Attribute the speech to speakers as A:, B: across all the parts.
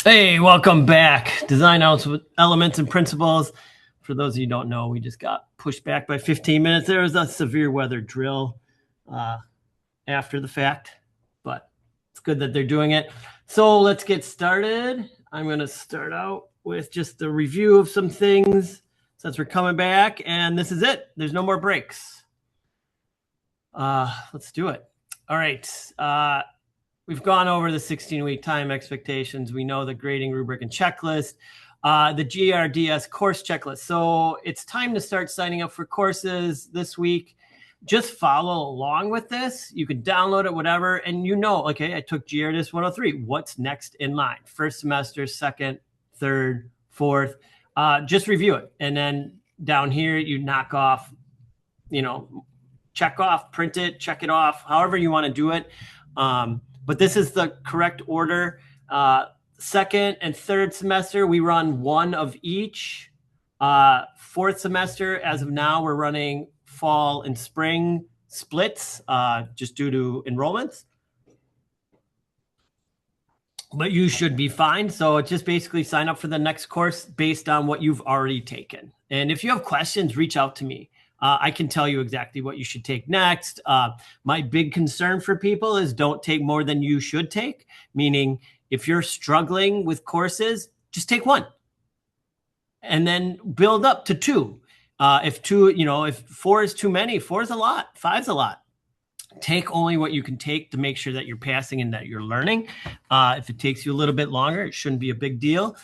A: Hey, welcome back. Design elements and principles. For those of you who don't know, we just got pushed back by 15 minutes. There was a severe weather drill after the fact, but it's good that they're doing it. So let's get started. I'm going to start out with just a review of some things since we're coming back, and this is it. There's no more breaks. Let's do it. All right. We've gone over the 16-week time expectations. We know the grading rubric and checklist, the GRDS course checklist. So it's time to start signing up for courses this week. Just follow along with this. You can download it, whatever. And okay, I took GRDS 103. What's next in line? First semester, second, third, fourth. Just review it. And then down here, you knock off, check off, print it, check it off, however you want to do it. But this is the correct order. Second and third semester, we run one of each. Fourth semester, as of now, we're running fall and spring splits just due to enrollments. But you should be fine. So just basically sign up for the next course based on what you've already taken. And if you have questions, reach out to me. I can tell you exactly what you should take next. My big concern for people is don't take more than you should take, meaning if you're struggling with courses, just take one and then build up to two. If four is too many, four is a lot, five's a lot. Take only what you can take to make sure that you're passing and that you're learning. If it takes you a little bit longer, it shouldn't be a big deal.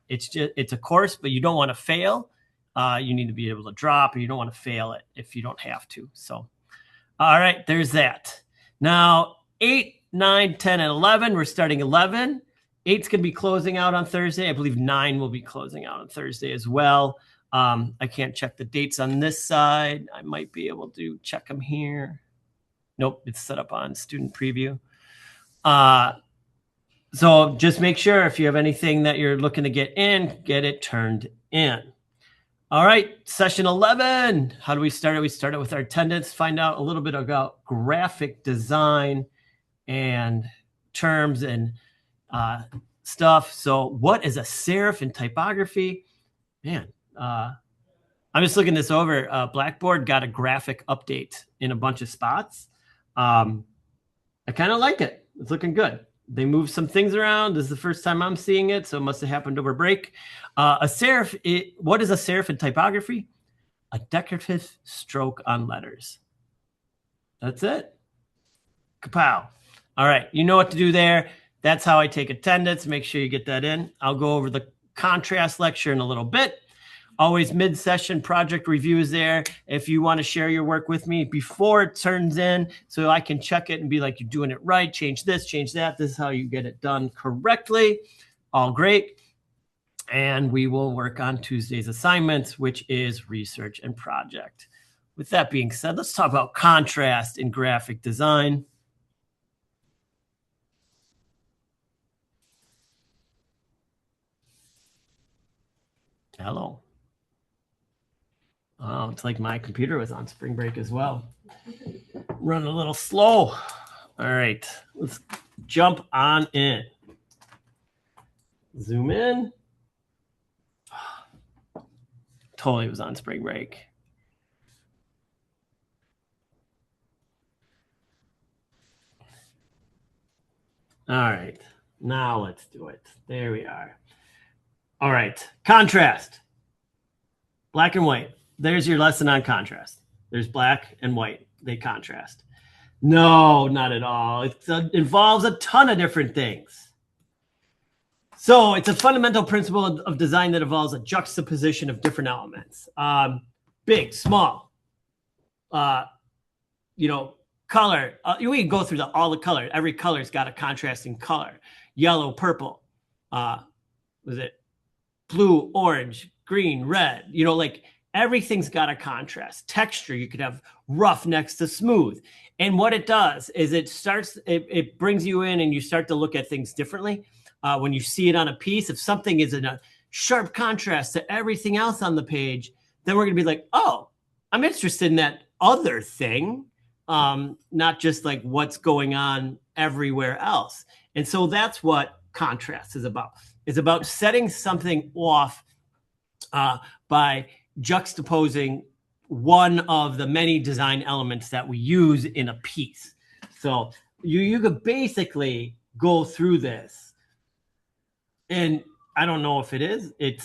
A: It's a course, but you don't want to fail. You need to be able to drop, or you don't want to fail it if you don't have to. So, all right, there's that. Now, 8, 9, 10, and 11. We're starting 11. 8's going to be closing out on Thursday. I believe 9 will be closing out on Thursday as well. I can't check the dates on this side. I might be able to check them here. Nope, it's set up on student preview. So just make sure if you have anything that you're looking to get it turned in. All right, session 11. How do we start it? We start it with our attendance, find out a little bit about graphic design and terms and stuff. So what is a serif in typography? Man, I'm just looking this over. Blackboard got a graphic update in a bunch of spots. I kind of like it. It's looking good. They moved some things around. This is the first time I'm seeing it, so it must have happened over break. A serif, what is a serif in typography? A decorative stroke on letters. That's it. Kapow. All right, you know what to do there. That's how I take attendance. Make sure you get that in. I'll go over the contrast lecture in a little bit. Always mid-session project reviews there. If you want to share your work with me before it turns in so I can check it and be like, you're doing it right, change this, change that. This is how you get it done correctly. All great. And we will work on Tuesday's assignments, which is research and project. With that being said, let's talk about contrast in graphic design. Hello. Oh, it's like my computer was on spring break as well. Running a little slow. All right, let's jump on in. Zoom in. Totally was on spring break. All right, now let's do it. There we are. All right, contrast. Black and white. There's your lesson on contrast. There's black and white. They contrast. No, not at all. It involves a ton of different things. So it's a fundamental principle of design that involves a juxtaposition of different elements. Big, small, color. We can go through all the color. Every color's got a contrasting color. Yellow, purple. Was it blue, orange, green, red? Everything's got a contrast. Texture, you could have rough next to smooth. And what it does is it brings you in and you start to look at things differently. When you see it on a piece, if something is in a sharp contrast to everything else on the page, then we're going to be like, oh, I'm interested in that other thing, not just like what's going on everywhere else. And so that's what contrast is about. It's about setting something off by juxtaposing one of the many design elements that we use in a piece. So you could basically go through this, and I don't know if it is. It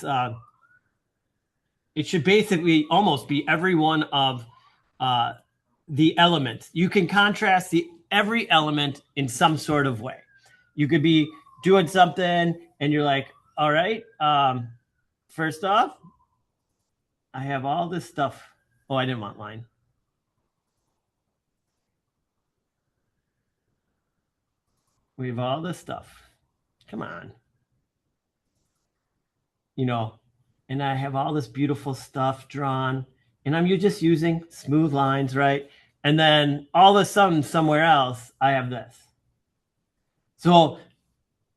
A: should basically almost be every one of the elements. You can contrast every element in some sort of way. You could be doing something and you're like, all right, first off, I have all this stuff. Oh, I didn't want line. We have all this stuff. Come on. You know, and I have all this beautiful stuff drawn, and I'm just using smooth lines, right? And then all of a sudden, somewhere else, I have this. So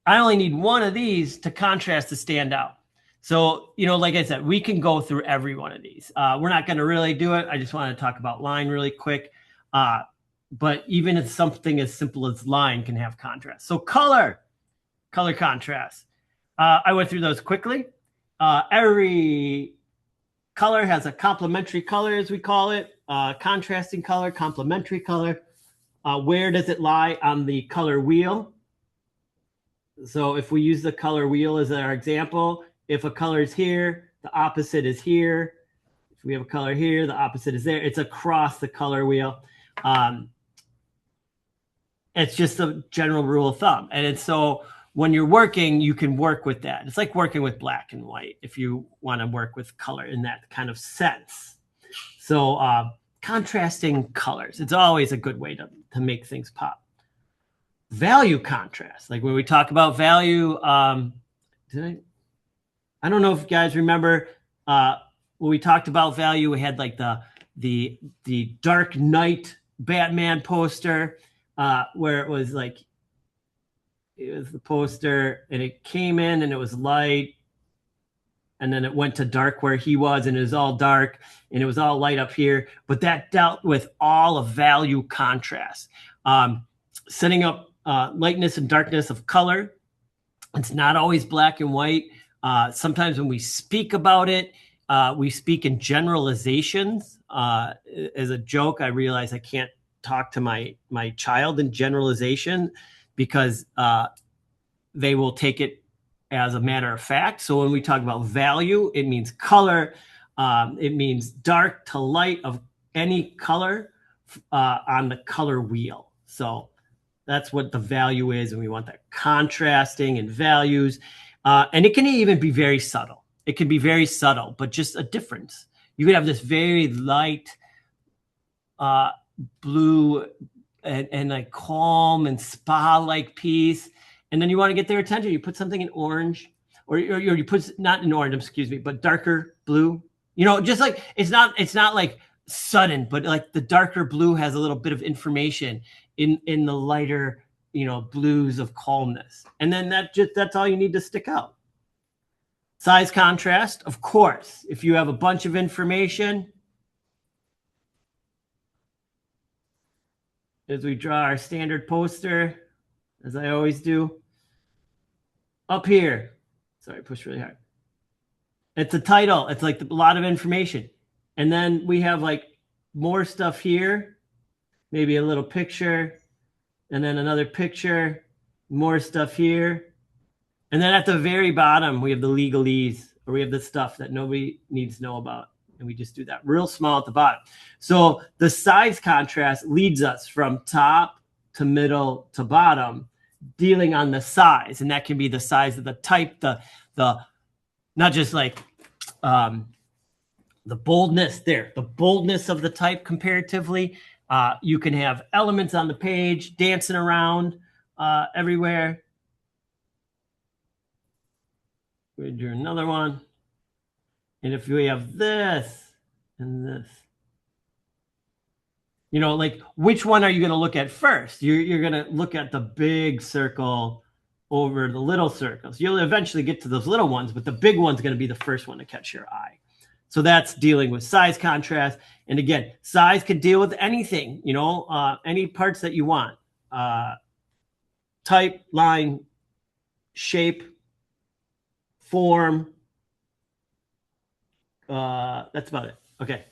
A: I only need one of these to contrast to stand out. So, you know, like I said, we can go through every one of these. We're not going to really do it. I just want to talk about line really quick. But even if something as simple as line can have contrast. So color contrast. I went through those quickly. Every color has a complementary color, as we call it, contrasting color, complementary color. Where does it lie on the color wheel? So if we use the color wheel as our example, if a color is here, the opposite is here. If we have a color here, the opposite is there. It's across the color wheel. It's just a general rule of thumb. And it's so when you're working, you can work with that. It's like working with black and white if you want to work with color in that kind of sense. So contrasting colors, it's always a good way to make things pop. Value contrast, like when we talk about value, I don't know if you guys remember when we talked about value, we had like the Dark Knight Batman poster where it was like, it was the poster and it came in and it was light and then it went to dark where he was and it was all dark and it was all light up here. But that dealt with all of value contrast, setting up lightness and darkness of color. It's not always black and white. Sometimes when we speak about it, we speak in generalizations. As a joke, I realize I can't talk to my child in generalization because they will take it as a matter of fact. So when we talk about value, it means color. It means dark to light of any color on the color wheel. So that's what the value is. And we want that contrasting and values. And it can even be very subtle. It can be very subtle, but just a difference. You could have this very light blue and like calm and spa-like piece. And then you want to get their attention. You put something in orange or you put not in orange, excuse me, but darker blue, you know, just like, it's not like sudden, but like the darker blue has a little bit of information in the lighter, you know, blues of calmness. And then that's all you need to stick out. Size contrast, of course, if you have a bunch of information, as we draw our standard poster, as I always do, up here, sorry, push really hard. It's a title. It's like a lot of information. And then we have like more stuff here, maybe a little picture, and then another picture, more stuff here. And then at the very bottom, we have the legalese, or we have the stuff that nobody needs to know about. And we just do that real small at the bottom. So the size contrast leads us from top to middle to bottom, dealing on the size. And that can be the size of the type, the not just like the boldness there, the boldness of the type comparatively. You can have elements on the page dancing around everywhere. We do another one. And if we have this and this, you know, like which one are you going to look at first? You're going to look at the big circle over the little circles. You'll eventually get to those little ones, but the big one's going to be the first one to catch your eye. So that's dealing with size contrast. And again, size could deal with anything, you know, any parts that you want. type, line, shape, form. That's about it. Okay.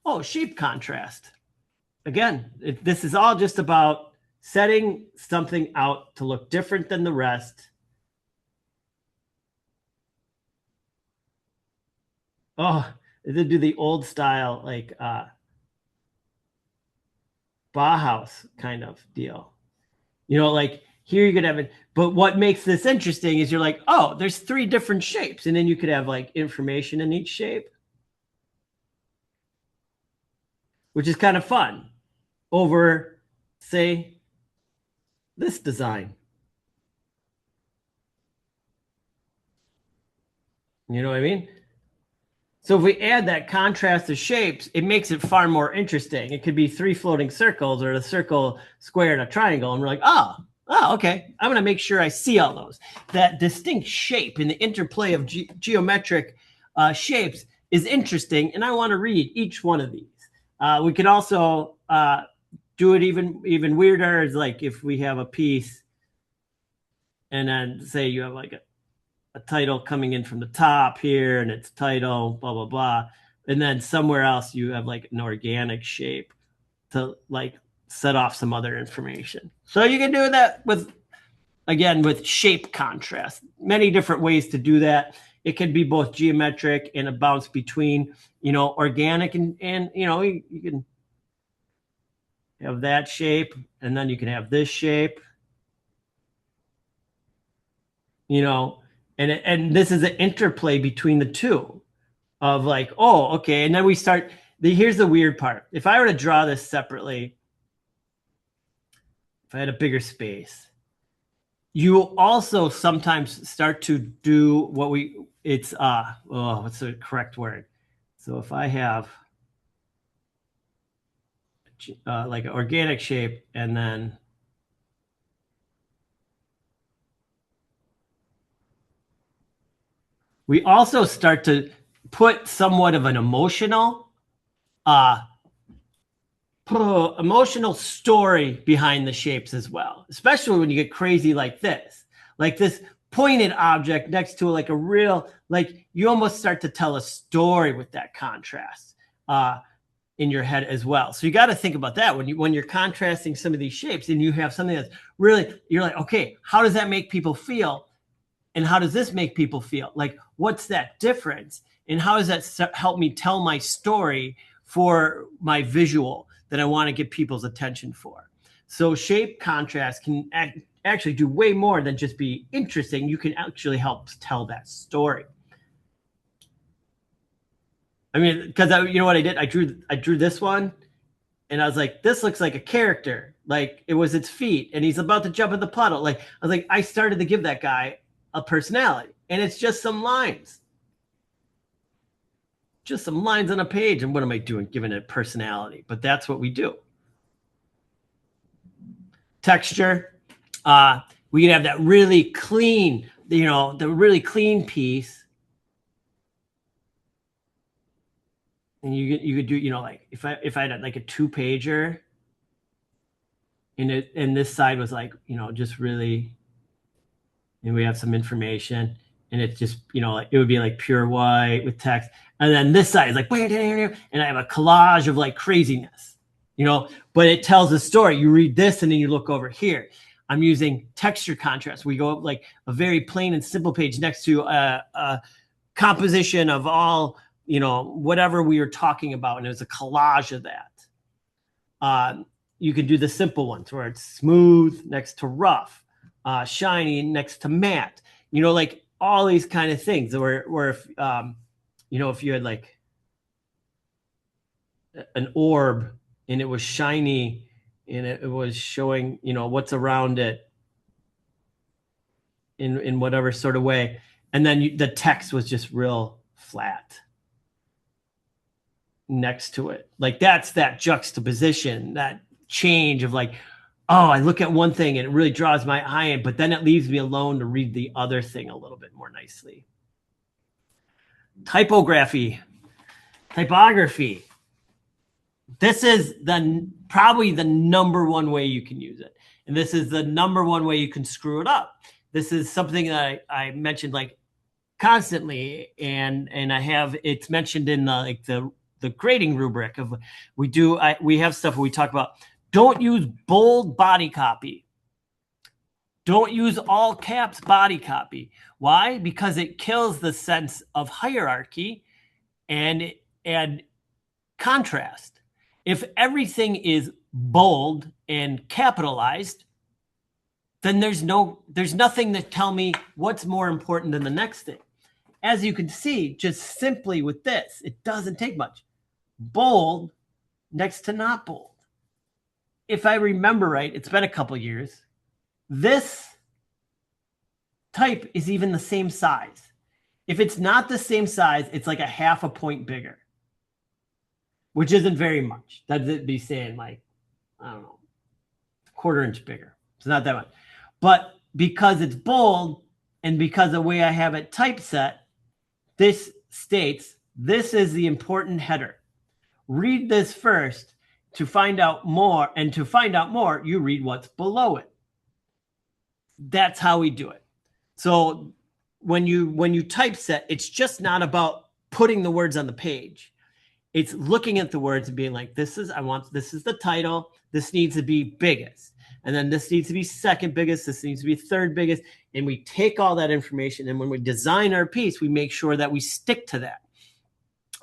A: Oh, shape contrast. Again, this is all just about setting something out to look different than the rest. Oh, they do the old style, like Bauhaus kind of deal. Like here you could have it, but what makes this interesting is you're like, oh, there's 3 different shapes, and then you could have like information in each shape, which is kind of fun over, say, this design. You know what I mean? So if we add that contrast of shapes, it makes it far more interesting. It could be 3 floating circles or a circle, square, and a triangle. And we're like, oh, okay. I'm going to make sure I see all those. That distinct shape and the interplay of geometric shapes is interesting. And I want to read each one of these. We can also do it even weirder. It's like if we have a piece and then say you have like a title coming in from the top here, and it's title, blah, blah, blah. And then somewhere else you have like an organic shape to like set off some other information. So you can do that with shape contrast. Many different ways to do that. It can be both geometric and a bounce between, organic and you can have that shape, and then you can have this shape, and this is an interplay between the two of like, oh, okay. And then we start, here's the weird part. If I were to draw this separately, if I had a bigger space, you will also sometimes start to do what's the correct word? So if I have like an organic shape, and then we also start to put somewhat of an emotional story behind the shapes as well, especially when you get crazy like this pointed object next to like a real, like you almost start to tell a story with that contrast in your head as well. So you got to think about that when you're contrasting some of these shapes, and you have something that's really, you're like, okay, how does that make people feel? And how does this make people feel? Like, what's that difference? And how does that help me tell my story for my visual that I want to get people's attention for? So shape contrast can actually do way more than just be interesting. You can actually help tell that story. I mean, because you know what I did? I drew this one, and I was like, this looks like a character. Like it was its feet, and he's about to jump in the puddle. Like I was like, I started to give that guy a personality, and it's just some lines. Just some lines on a page. And what am I doing? Giving it personality. But that's what we do. Texture. We can have that really clean, the really clean piece. And you could do, like if I had like a 2-pager, and this side was like, just really, and we have some information, and it's just, it would be like pure white with text. And then this side is like, and I have a collage of like craziness, but it tells a story. You read this, and then you look over here. I'm using texture contrast. We go up like a very plain and simple page next to a composition of all, whatever we were talking about. And it was a collage of that. You can do the simple ones where it's smooth next to rough, shiny next to matte, like all these kind of things where if, if you had like an orb and it was shiny and it was showing, what's around it in whatever sort of way. And then the text was just real flat next to it. Like that's that juxtaposition, that change of like, oh, I look at one thing and it really draws my eye in, but then it leaves me alone to read the other thing a little bit more nicely. Typography. This is probably the number one way you can use it. And this is the number one way you can screw it up. This is something that I mentioned like constantly, and I have it's mentioned in the grading rubric of we have stuff where we talk about don't use bold body copy. Don't use all caps body copy. Why? Because it kills the sense of hierarchy and contrast. If everything is bold and capitalized, then there's nothing to tell me what's more important than the next thing. As you can see, just simply with this, it doesn't take much. Bold next to not bold. If I remember right, it's been a couple years. This type is even the same size. If it's not the same size, it's like a half a point bigger, which isn't very much. That'd be saying like, I don't know, a quarter inch bigger. It's not that much. But because it's bold and because of the way I have it typeset, this states this is the important header. Read this first to find out more, and to find out more, you read what's below it. That's how we do it. So when you typeset, it's just not about putting the words on the page. It's looking at the words and being like, this is the title. This needs to be biggest. And then this needs to be second biggest. This needs to be third biggest. And we take all that information. And when we design our piece, we make sure that we stick to that.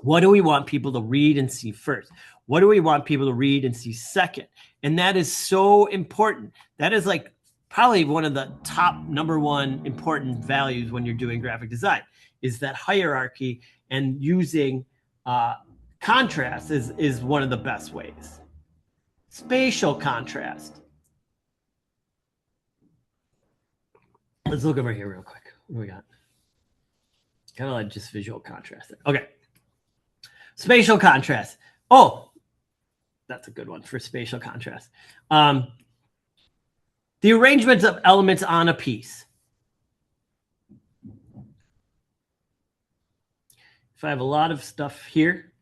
A: What do we want people to read and see first? What do we want people to read and see second? And that is so important. That is like probably one of the top number one important values when you're doing graphic design is that hierarchy, and using contrast is one of the best ways. Spatial contrast. Let's look over here real quick. What do we got? Kind of like just visual contrast there. Okay. Spatial contrast. Oh, that's a good one for spatial contrast. The arrangement of elements on a piece. If I have a lot of stuff here,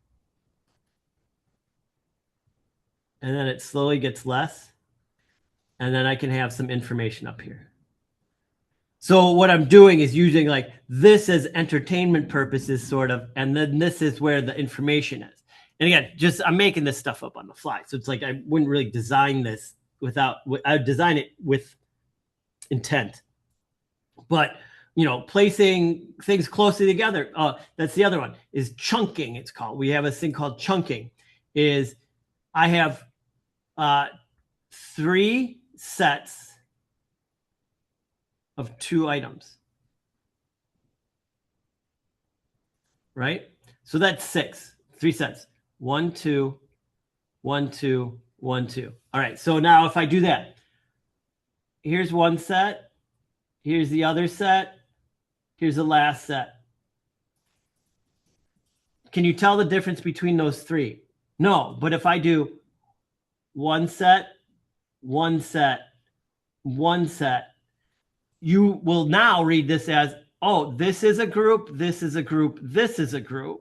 A: and then it slowly gets less, and then I can have some information up here. So what I'm doing is using like this as entertainment purposes sort of, and then this is where the information is. And again, just I'm making this stuff up on the fly. So it's like I wouldn't really design this I would design it with intent. But, you know, placing things closely together, that's the other one, is chunking, it's called. We have a thing called chunking, is I have 3 sets of 2 items, right? So that's 6, 3 sets. 1, 2, 1, 2, 1, 2. All right, so now if I do that, here's one set, here's the other set, here's the last set. Can you tell the difference between those 3? No, but if I do one set, one set, one set, you will now read this as, oh, this is a group, this is a group, this is a group.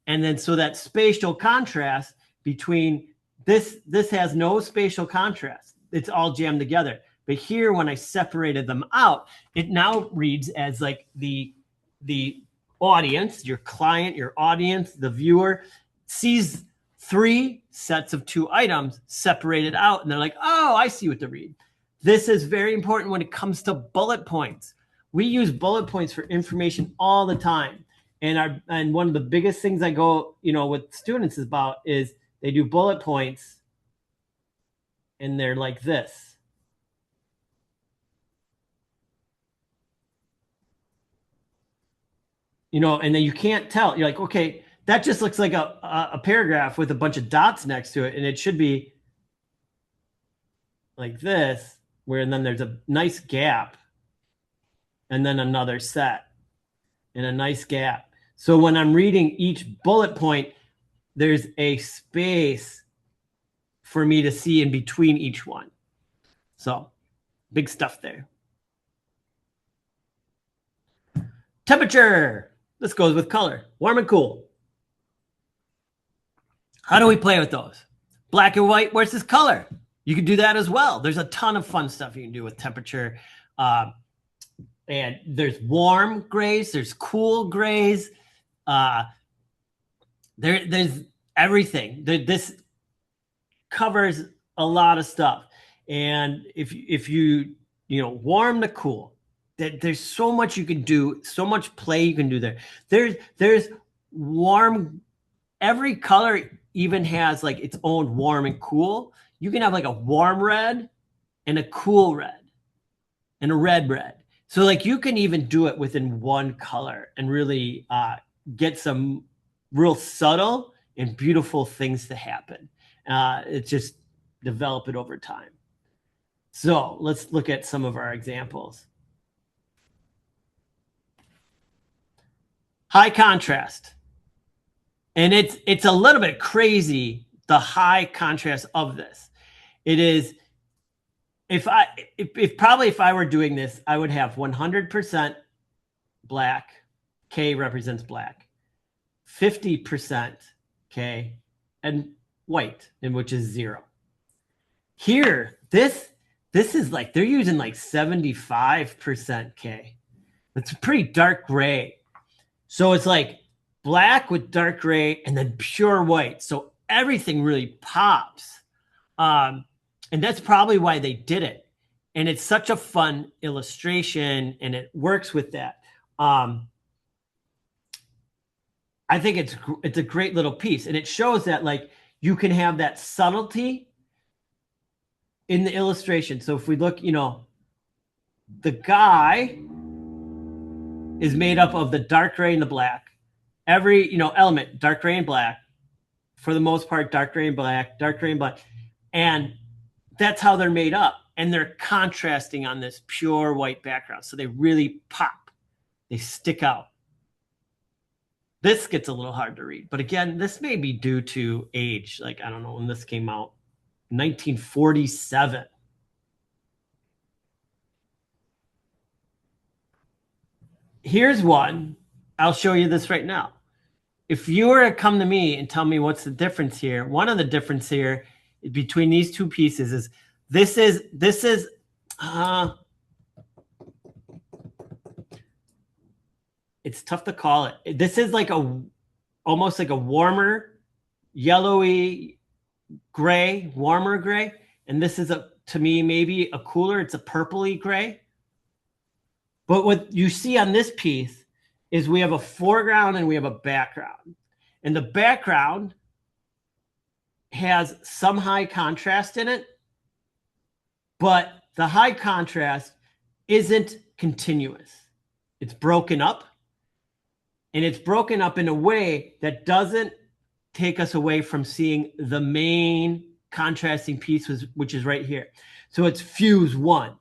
A: And then so that spatial contrast between this has no spatial contrast. It's all jammed together. But here, when I separated them out, it now reads as like the audience, your client, your audience, the viewer sees 3 sets of 2 items separated out. And they're like, oh, I see what to read. This is very important when it comes to bullet points. We use bullet points for information all the time. And one of the biggest things I go, with students is they do bullet points and they're like this. And then you can't tell. You're like, okay, that just looks like a paragraph with a bunch of dots next to it. And it should be like this, and then there's a nice gap and then another set and a nice gap. So when I'm reading each bullet point, there's a space for me to see in between each one. So big stuff there. Temperature. This goes with color. Warm and cool. How do we play with those? Black and white versus color. You can do that as well. There's a ton of fun stuff you can do with temperature. And there's warm grays, there's cool grays. There's everything. This covers a lot of stuff. And if you warm to cool, there's so much you can do, so much play you can do there. There's warm. Every color even has like its own warm and cool. You can have like a warm red and a cool red and a red red. So like you can even do it within one color and really get some real subtle and beautiful things to happen. It's just develop it over time. So let's look at some of our examples. High contrast. And it's a little bit crazy, the high contrast of this. It is, if I were doing this, I would have 100% black, K represents black, 50% K, and white, and which is 0. Here, this is like, they're using like 75% K. It's a pretty dark gray. So it's like black with dark gray and then pure white. So everything really pops. And that's probably why they did it. And it's such a fun illustration and it works with that. I think it's a great little piece, and it shows that like you can have that subtlety in the illustration. So if we look, the guy is made up of the dark gray and the black. Every, element, dark gray and black, for the most part, dark gray and black, dark gray and black. And that's how they're made up. And they're contrasting on this pure white background. So they really pop. They stick out. This gets a little hard to read. But again, this may be due to age. Like, I don't know when this came out. 1947. Here's one. I'll show you this right now. If you were to come to me and tell me what's the difference here, one of the difference here between these two pieces is this is it's tough to call it. This is like almost like a warmer, yellowy gray, warmer gray. And this is to me, maybe a cooler, it's a purpley gray. But what you see on this piece is we have a foreground and we have a background. And the background has some high contrast in it, but the high contrast isn't continuous. It's broken up, and it's broken up in a way that doesn't take us away from seeing the main contrasting piece, which is right here. So it's fuse 1,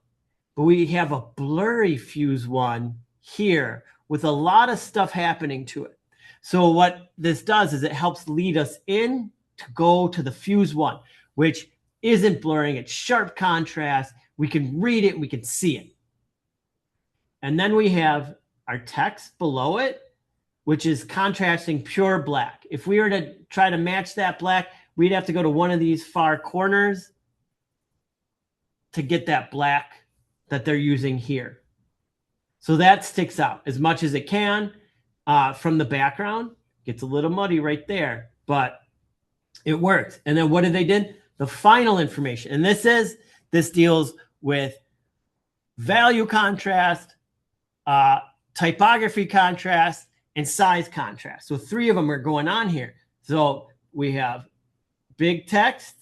A: but we have a blurry fuse 1 here with a lot of stuff happening to it. So what this does is it helps lead us in to go to the fuse 1, which isn't blurring. It's sharp contrast. We can read it. We can see it. And then we have our text below it, which is contrasting pure black. If we were to try to match that black, we'd have to go to one of these far corners to get that black that they're using here. So that sticks out as much as it can from the background. Gets a little muddy right there, but it works. And then what did they do? The final information. And this deals with value contrast, typography contrast, and size contrast. So 3 of them are going on here. So we have big text,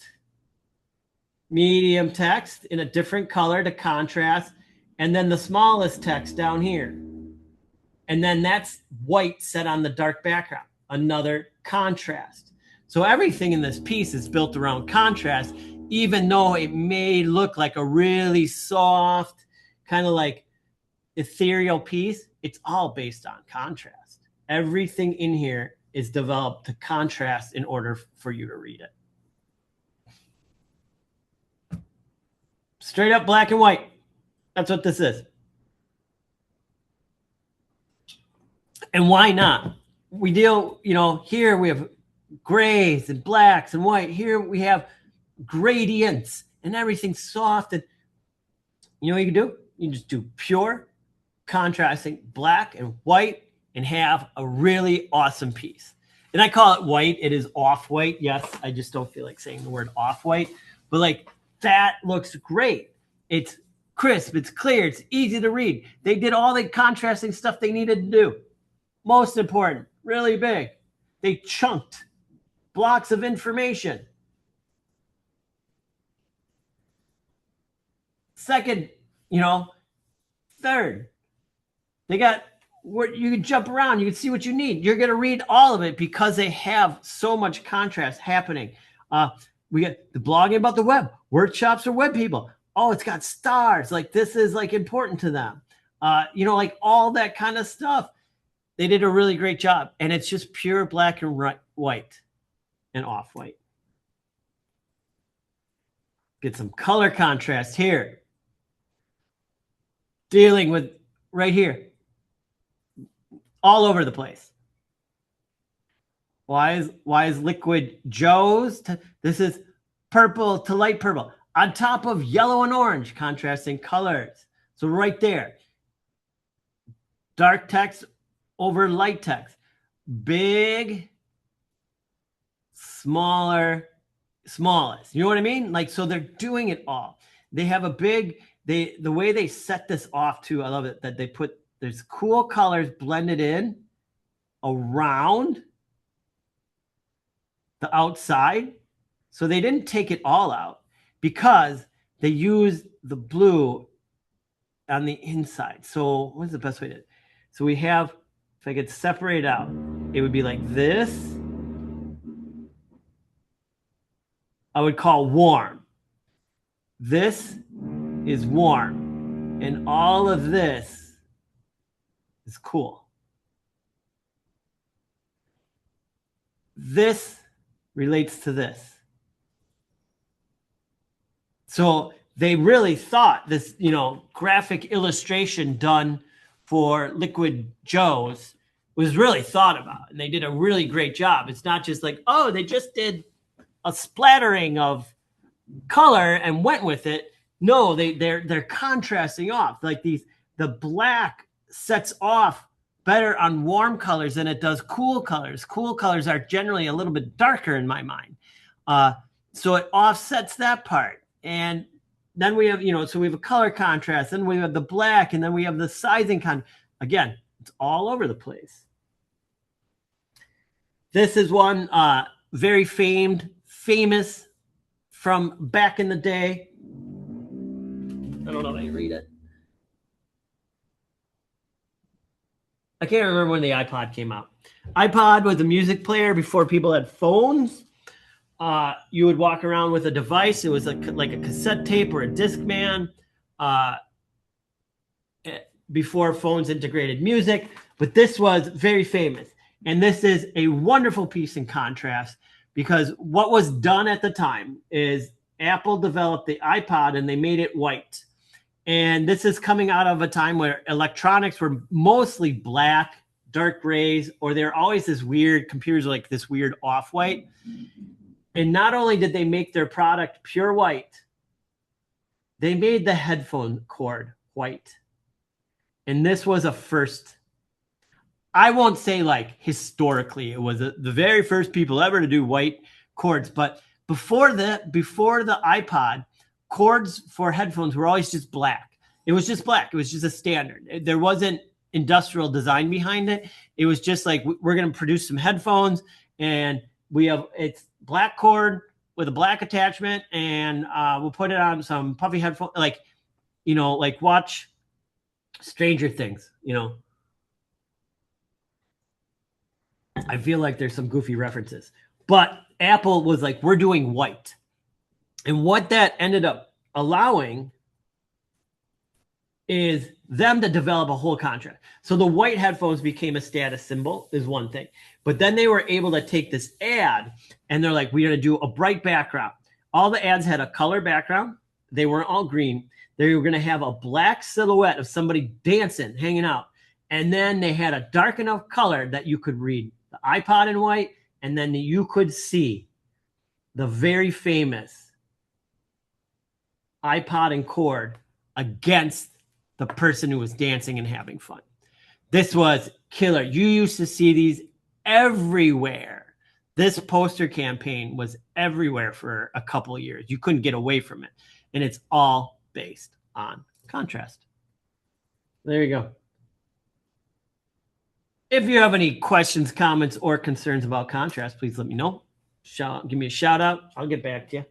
A: medium text in a different color to contrast, and then the smallest text down here. And then that's white set on the dark background, another contrast. So everything in this piece is built around contrast, even though it may look like a really soft, kind of like ethereal piece. It's all based on contrast. Everything in here is developed to contrast in order for you to read it. Straight up black and white. That's what this is. And why not? We deal, here we have grays and blacks and white. Here we have gradients and everything's soft. And you know what you can do? You just do pure contrasting black and white and have a really awesome piece. And I call it white. It is off-white. Yes, I just don't feel like saying the word off-white. But like that looks great. It's crisp. It's clear. It's easy to read. They did all the contrasting stuff they needed to do. Most important, really big. They chunked blocks of information. Second, third, they got where you can jump around. You can see what you need. You're going to read all of it because they have so much contrast happening. We got the blogging about the web, workshops for web people. Oh, it's got stars. Like this is like important to them. Like all that kind of stuff. They did a really great job. And it's just pure black and white and off-white. Get some color contrast here. Dealing with right here. All over the place. Why is Liquid Joe's? This is purple to light purple on top of yellow and orange, contrasting colors. So right there, dark text over light text, big, smaller, smallest. You know what I mean? Like, so they're doing it all. They have a big, the way they set this off too, I love it, that they put, there's cool colors blended in around the outside. So they didn't take it all out because they used the blue on the inside. So what's the best way to, so we have, if I could separate out, it would be like this. I would call warm. This is warm. And all of this is cool. This relates to this. So they really thought this, graphic illustration done for Liquid Joe's was really thought about. And they did a really great job. It's not just like, oh, they just did a splattering of color and went with it. No, they're contrasting off. Like the black sets off better on warm colors than it does cool colors. Cool colors are generally a little bit darker in my mind. So it offsets that part. And then we have, so we have a color contrast, then we have the black, and then we have the sizing again, it's all over the place. This is one very famous from back in the day. I don't know how you read it. I can't remember when the iPod came out. iPod was a music player before people had phones. You would walk around with a device. It was like a cassette tape or a Discman before phones integrated music. But this was very famous. And this is a wonderful piece in contrast because what was done at the time is Apple developed the iPod and they made it white. And this is coming out of a time where electronics were mostly black, dark grays, or they're always this weird, computers are like this weird off-white. And not only did they make their product pure white, they made the headphone cord white. And this was a first. I won't say like historically, it was the very first people ever to do white cords. But before the iPod, cords for headphones were always just black. It was just black. It was just a standard. There wasn't industrial design behind it. It was just like, we're going to produce some headphones and it's black cord with a black attachment and we'll put it on some puffy headphones, like watch Stranger Things, I feel like there's some goofy references, but Apple was like, we're doing white. And what that ended up allowing is them to develop a whole contract. So the white headphones became a status symbol is one thing, but then they were able to take this ad and they're like, we're going to do a bright background. All the ads had a color background. They weren't all green. They were going to have a black silhouette of somebody dancing, hanging out. And then they had a dark enough color that you could read the iPod in white. And then you could see the very famous iPod and cord against the person who was dancing and having fun. This was killer. You used to see these everywhere. This poster campaign was everywhere for a couple of years. You couldn't get away from it. And it's all based on contrast. There you go. If you have any questions, comments, or concerns about contrast, please let me know. Give me a shout out. I'll get back to you.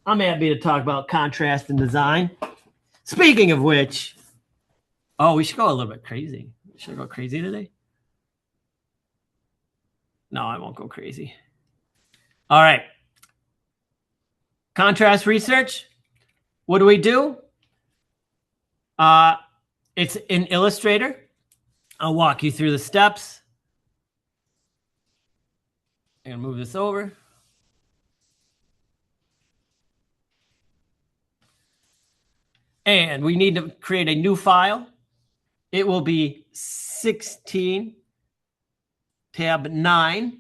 A: I'm happy to talk about contrast and design. Speaking of which, we should go a little bit crazy. Should I go crazy today? No, I won't go crazy. All right. Contrast research. What do we do? It's in Illustrator. I'll walk you through the steps. I'm going to move this over. And we need to create a new file. It will be 16 tab 9.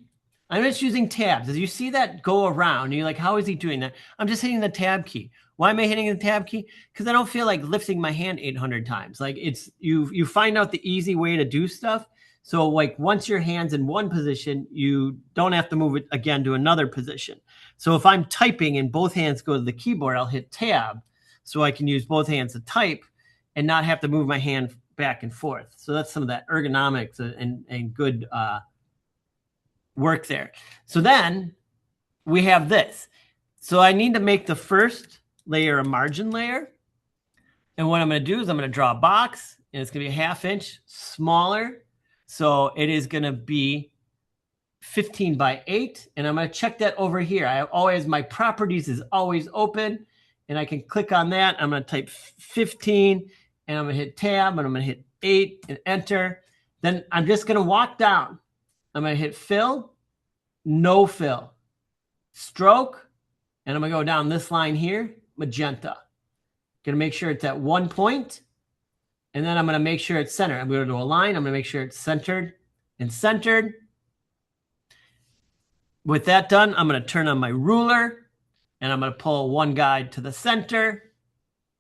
A: I'm just using tabs. As you see that go around, you're like, how is he doing that? I'm just hitting the tab key. Why am I hitting the tab key? Because I don't feel like lifting my hand 800 times. Like it's you find out the easy way to do stuff. So like once your hand's in one position, you don't have to move it again to another position. So if I'm typing and both hands go to the keyboard, I'll hit tab so I can use both hands to type and not have to move my hand back and forth. So that's some of that ergonomics and good work there. So then we have this. So I need to make the first layer a margin layer. And what I'm going to do is I'm going to draw a box, and it's going to be a 1/2 inch smaller. So it is going to be 15 by 8. And I'm going to check that over here. My properties is always open, and I can click on that. I'm going to type 15, and I'm going to hit tab, and I'm going to hit 8 and enter. Then I'm just going to walk down. I'm going to hit fill, no fill, stroke, and I'm going to go down this line here, magenta. Going to make sure it's at 1 point, and then I'm going to make sure it's centered. I'm going to do a line. I'm going to make sure it's centered and centered. With that done, I'm going to turn on my ruler, and I'm going to pull one guide to the center,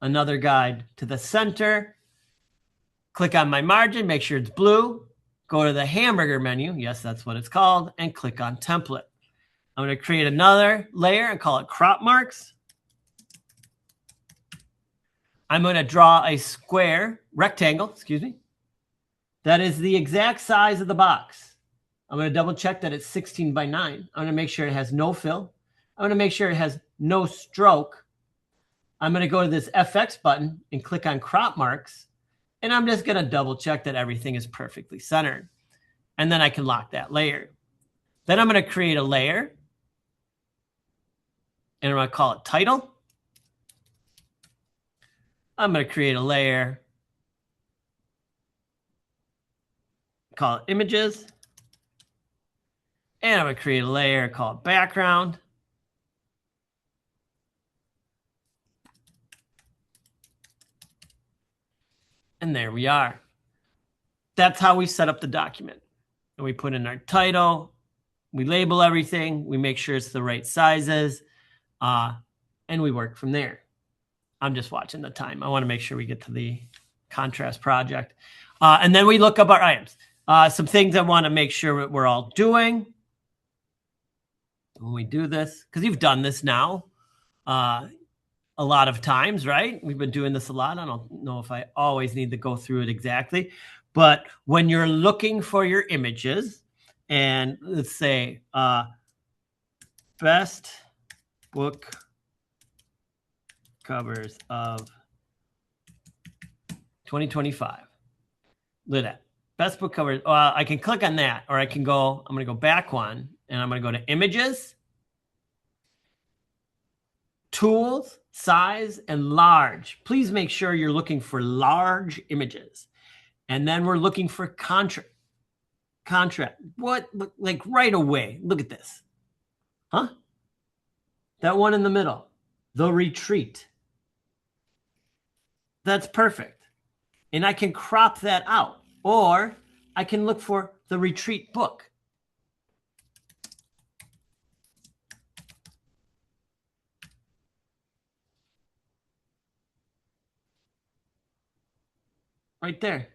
A: another guide to the center. Click on my margin, make sure it's blue. Go to the hamburger menu. Yes, that's what it's called. And click on template. I'm going to create another layer and call it crop marks. I'm going to draw a rectangle, that is the exact size of the box. I'm going to double check that it's 16 by 9. I'm going to make sure it has no fill. I'm going to make sure it has no stroke. I'm going to go to this FX button and click on crop marks. And I'm just going to double check that everything is perfectly centered. And then I can lock that layer. Then I'm going to create a layer. And I'm going to call it title. I'm going to create a layer. Call it images. And I'm going to create a layer called background. And there we are. That's how we set up the document. And we put in our title. We label everything. We make sure it's the right sizes. And we work from there. I'm just watching the time. I want to make sure we get to the contrast project. And then we look up our items. Some things I want to make sure we're all doing when we do this, because you've done this now a lot of times, right? We've been doing this a lot. I don't know if I always need to go through it exactly, but when you're looking for your images, and let's say best book covers of 2025. Look at that. Best book covers. I can click on that, or I'm going to go back one, and I'm going to go to images, tools, size, and large. Please make sure you're looking for large images. And then we're looking for contrast. What? Like right away. Look at this. Huh? That one in the middle. The retreat. That's perfect. And I can crop that out. Or I can look for the retreat book. right there.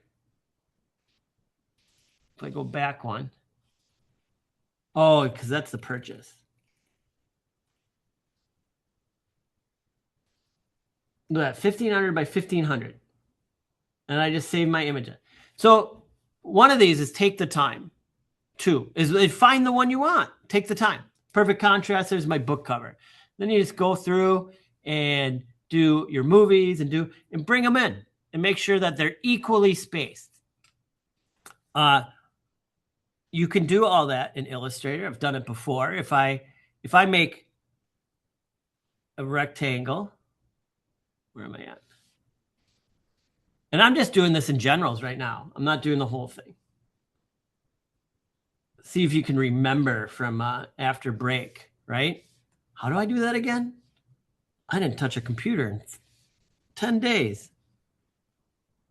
A: If I go back one. Oh, because that's the purchase. Look at that, 1500 by 1500. And I just saved my image. So one of these is take the time. Two is find the one you want. Take the time. Perfect contrast. There's my book cover. Then you just go through and do your movies and bring them in and make sure that they're equally spaced. You can do all that in Illustrator. I've done it before. If I make a rectangle, where am I at? And I'm just doing this in generals right now. I'm not doing the whole thing. See if you can remember from after break, right? How do I do that again? I didn't touch a computer in 10 days.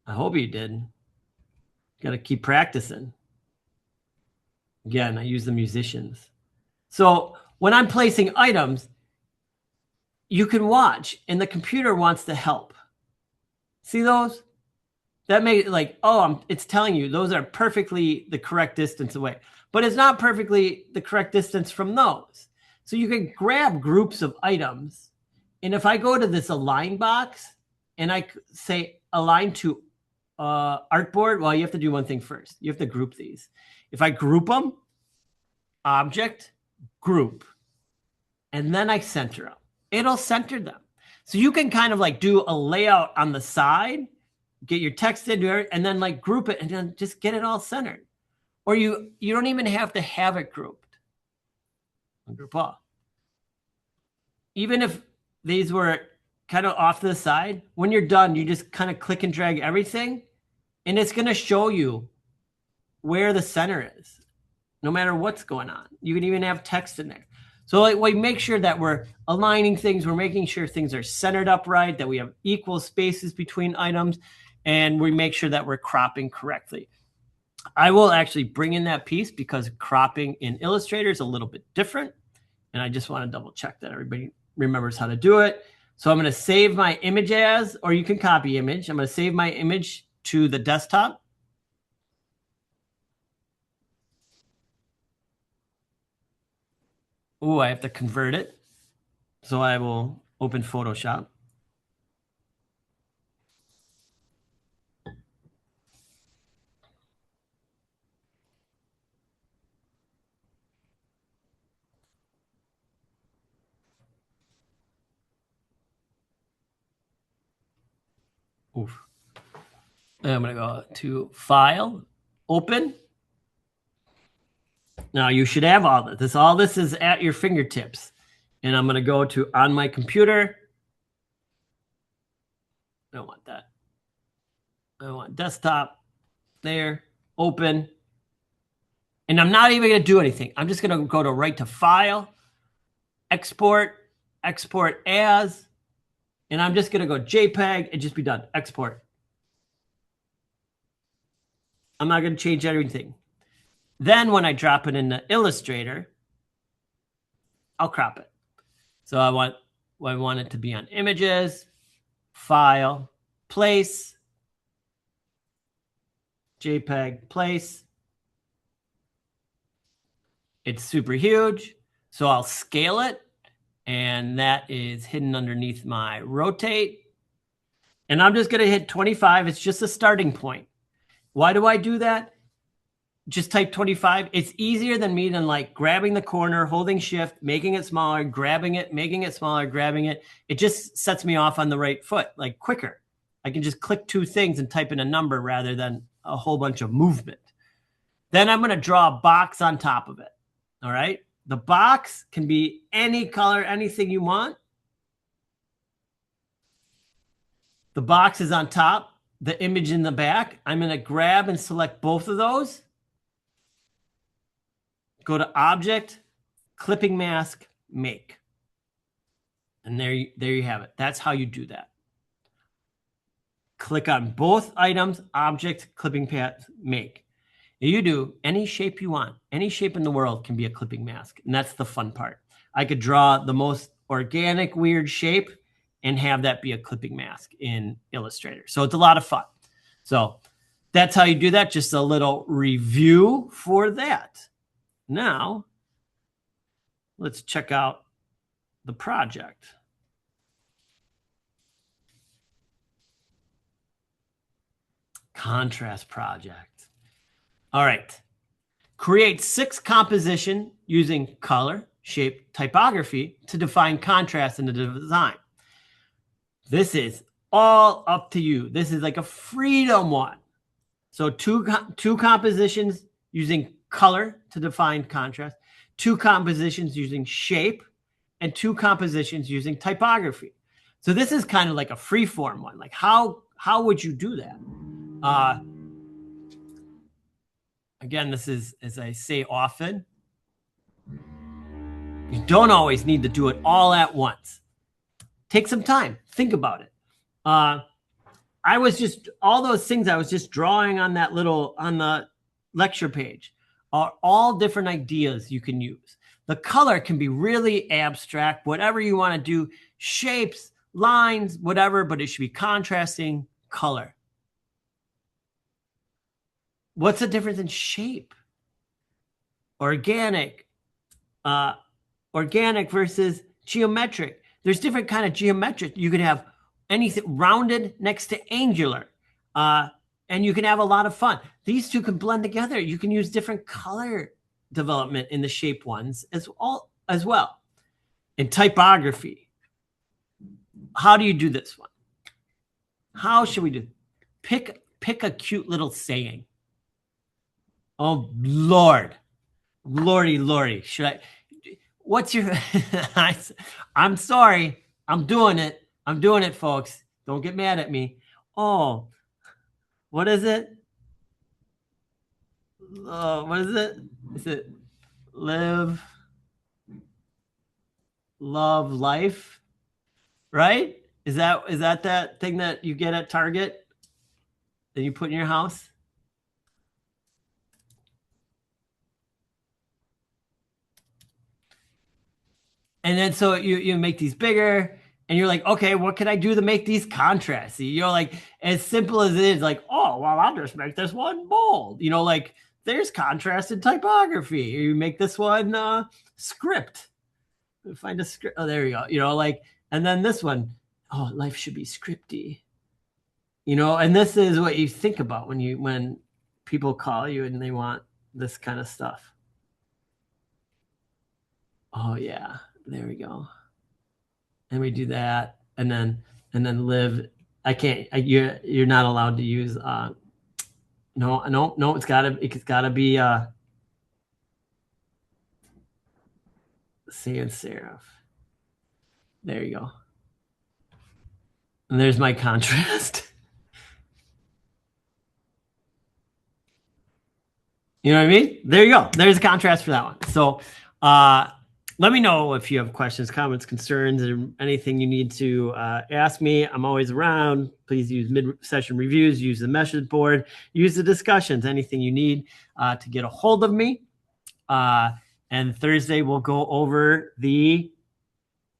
A: I hope you did. Got to keep practicing. Again, I use the musicians. So when I'm placing items, you can watch, and the computer wants to help. See those? That makes it like, oh, it's telling you those are perfectly the correct distance away. But it's not perfectly the correct distance from those. So you can grab groups of items. And if I go to this align box and I say align to artboard, well, you have to do one thing first. You have to group these. If I group them, object, group, and then I center them, it'll center them. So you can kind of like do a layout on the side, get your text into it, and then like group it and then just get it all centered. Or you don't even have to have it grouped. Group all. Even if these were kind of off to the side, when you're done, you just kind of click and drag everything, and it's going to show you where the center is, no matter what's going on. You can even have text in there. So like, we make sure that we're aligning things. We're making sure things are centered up right, that we have equal spaces between items, and we make sure that we're cropping correctly. I will actually bring in that piece because cropping in Illustrator is a little bit different. And I just want to double check that everybody remembers how to do it. So I'm going to save my image as, or you can copy image. I'm going to save my image to the desktop. Oh, I have to convert it. So I will open Photoshop. Oof. And I'm going to go to File, Open. Now you should have all this. All this is at your fingertips. And I'm going to go to on my computer. I don't want that. I want desktop. There. Open. And I'm not even going to do anything. I'm just going to go to right to File, Export, Export As. And I'm just going to go JPEG and just be done. Export. I'm not going to change anything. Then when I drop it into Illustrator, I'll crop it. So I want it to be on Images, File, Place, JPEG, Place. It's super huge. So I'll scale it. And that is hidden underneath my rotate. And I'm just going to hit 25. It's just a starting point. Why do I do that? Just type 25. It's easier than me than like grabbing the corner, holding shift, making it smaller, grabbing it, making it smaller, grabbing it. It just sets me off on the right foot, like quicker. I can just click two things and type in a number rather than a whole bunch of movement. Then I'm going to draw a box on top of it. All right. The box can be any color, anything you want. The box is on top, the image in the back. I'm going to grab and select both of those. Go to Object, Clipping Mask, Make. And there you have it. That's how you do that. Click on both items, Object, Clipping Mask, Make. You do any shape you want. Any shape in the world can be a clipping mask. And that's the fun part. I could draw the most organic, weird shape and have that be a clipping mask in Illustrator. So it's a lot of fun. So that's how you do that. Just a little review for that. Now, let's check out the project. Contrast project. All right. Create 6 composition using color, shape, typography to define contrast in the design. This is all up to you. This is like a freedom one. So two compositions using color to define contrast, 2 compositions using shape, and 2 compositions using typography. So this is kind of like a free form one. Like how would you do that? Again, this is, as I say often, you don't always need to do it all at once. Take some time. Think about it. I was just, all those things I was just drawing on that little, on the lecture page are all different ideas you can use. The color can be really abstract, whatever you want to do, shapes, lines, whatever, but it should be contrasting color. What's the difference in shape? Organic versus geometric. There's different kind of geometric. You can have anything rounded next to angular, and you can have a lot of fun. These two can blend together. You can use different color development in the shape ones as well. In typography, how do you do this one? How should we do? Pick a cute little saying. Oh, Lord. Lordy. Should I? What's your... I'm sorry. I'm doing it. Folks. Don't get mad at me. Oh, what is it? What is it? Is it live, love, life? Right? Is that thing that you get at Target that you put in your house? And then so you make these bigger, and you're like, okay, what can I do to make these contrasty? You know, like as simple as it is, like, oh, well, I'll just make this one bold. You know, like there's contrast in typography. You make this one script. Find a script. Oh, there you go. You know, like, and then this one, oh, life should be scripty. You know, and this is what you think about when people call you and they want this kind of stuff. Oh yeah. There we go. And we do that, and then live. I can't. You're not allowed to use. No. It's gotta be sans serif. There you go. And there's my contrast. You know what I mean? There you go. There's a contrast for that one. So, let me know if you have questions, comments, concerns, or anything you need to ask me. I'm always around. Please use mid-session reviews, use the message board, use the discussions, anything you need to get a hold of me. And Thursday, we'll go over the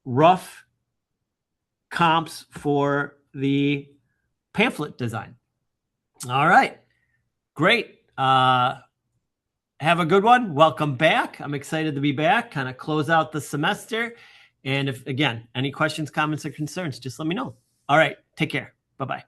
A: rough comps for the pamphlet design. All right. Great. Have a good one. Welcome back. I'm excited to be back, kind of close out the semester. And if, again, any questions, comments, or concerns, just let me know. All right. Take care. Bye-bye.